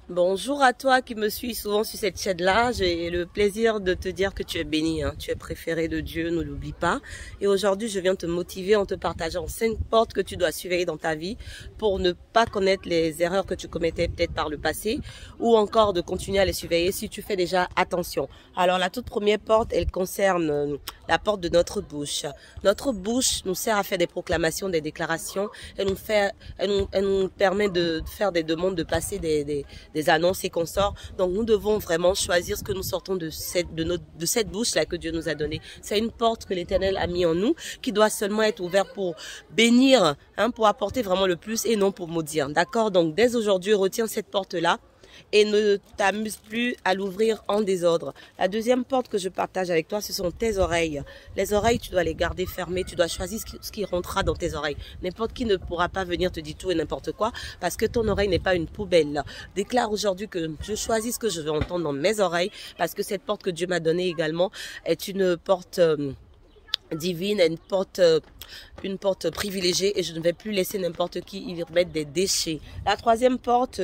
Bonjour à toi qui me suis souvent sur cette chaîne-là. J'ai le plaisir de te dire que tu es béni, hein. Tu es préféré de Dieu, ne l'oublie pas. Et aujourd'hui, je viens te motiver en te partageant 5 portes que tu dois surveiller dans ta vie pour ne pas connaître les erreurs que tu commettais peut-être par le passé ou encore de continuer à les surveiller si tu fais déjà attention. Alors, la toute première porte, elle concerne la porte de notre bouche. Notre bouche nous sert à faire des proclamations, des déclarations. Elle nous permet de faire des demandes, de passer des annonces et consorts. Donc nous devons vraiment choisir ce que nous sortons de cette bouche-là que Dieu nous a donnée. C'est une porte que l'Éternel a mis en nous, qui doit seulement être ouverte pour bénir, hein, pour apporter vraiment le plus et non pour maudire. D'accord? Donc dès aujourd'hui, retiens cette porte-là et ne t'amuse plus à l'ouvrir en désordre. La deuxième porte que je partage avec toi, ce sont tes oreilles. Les oreilles, tu dois les garder fermées, tu dois choisir ce qui rentrera dans tes oreilles. N'importe qui ne pourra pas venir te dire tout et n'importe quoi, parce que ton oreille n'est pas une poubelle. Déclare aujourd'hui que je choisis ce que je veux entendre dans mes oreilles, parce que cette porte que Dieu m'a donnée également est une porte divine, une porte privilégiée, et je ne vais plus laisser n'importe qui y mettre des déchets. La troisième porte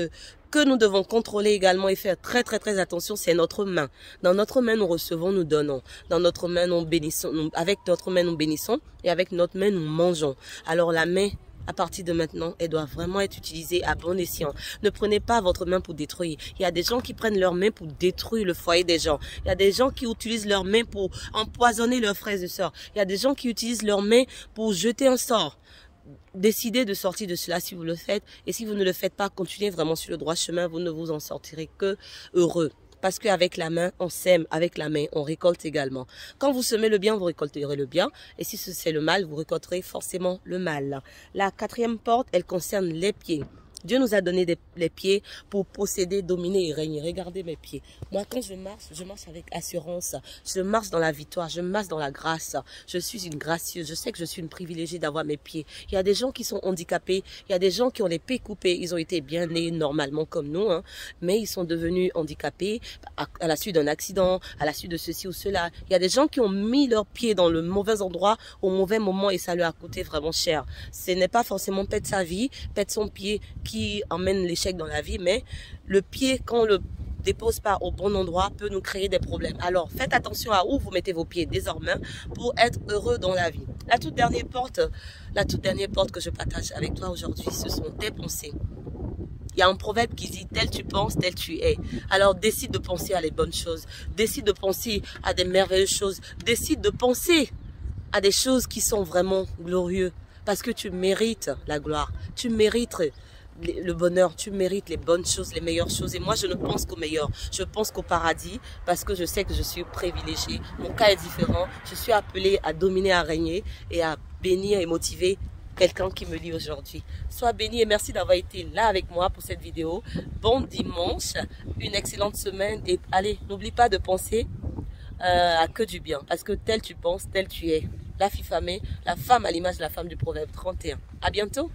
que nous devons contrôler également et faire très attention, c'est notre main. Dans notre main, nous recevons, nous donnons. Dans notre main, nous bénissons. Avec notre main, nous bénissons, et avec notre main, nous mangeons. Alors la main, à partir de maintenant, elle doit vraiment être utilisée à bon escient. Ne prenez pas votre main pour détruire. Il y a des gens qui prennent leur main pour détruire le foyer des gens. Il y a des gens qui utilisent leur main pour empoisonner leurs frères et sœurs. Il y a des gens qui utilisent leur main pour jeter un sort. Décidez de sortir de cela si vous le faites. Et si vous ne le faites pas, continuez vraiment sur le droit chemin. Vous ne vous en sortirez que heureux. Parce qu'avec la main, on sème. Avec la main, on récolte également. Quand vous semez le bien, vous récolterez le bien. Et si c'est le mal, vous récolterez forcément le mal. La quatrième porte, elle concerne les pieds. Dieu nous a donné les pieds pour posséder, dominer et régner. Regardez mes pieds. Moi, quand je marche avec assurance. Je marche dans la victoire, je marche dans la grâce. Je suis une gracieuse. Je sais que je suis une privilégiée d'avoir mes pieds. Il y a des gens qui sont handicapés. Il y a des gens qui ont les pieds coupés. Ils ont été bien nés normalement comme nous, hein, mais ils sont devenus handicapés à la suite d'un accident, à la suite de ceci ou cela. Il y a des gens qui ont mis leurs pieds dans le mauvais endroit au mauvais moment et ça leur a coûté vraiment cher. Ce n'est pas forcément perdre sa vie, perdre son pied qui emmène l'échec dans la vie, mais le pied, quand on le dépose pas au bon endroit, peut nous créer des problèmes. Alors, faites attention à où vous mettez vos pieds désormais pour être heureux dans la vie. La toute dernière porte que je partage avec toi aujourd'hui, ce sont tes pensées. Il y a un proverbe qui dit, tel tu penses, tel tu es. Alors, décide de penser à les bonnes choses. Décide de penser à des merveilleuses choses. Décide de penser à des choses qui sont vraiment glorieuses. Parce que tu mérites la gloire. Tu mérites le bonheur, tu mérites les bonnes choses, les meilleures choses. Et moi, je ne pense qu'au meilleur. Je pense qu'au paradis parce que je sais que je suis privilégiée. Mon cas est différent. Je suis appelée à dominer, à régner et à bénir et motiver quelqu'un qui me lit aujourd'hui. Sois béni et merci d'avoir été là avec moi pour cette vidéo. Bon dimanche, une excellente semaine et allez, n'oublie pas de penser à que du bien parce que tel tu penses, tel tu es. La fille famée, la femme à l'image de la femme du proverbe 31. À bientôt.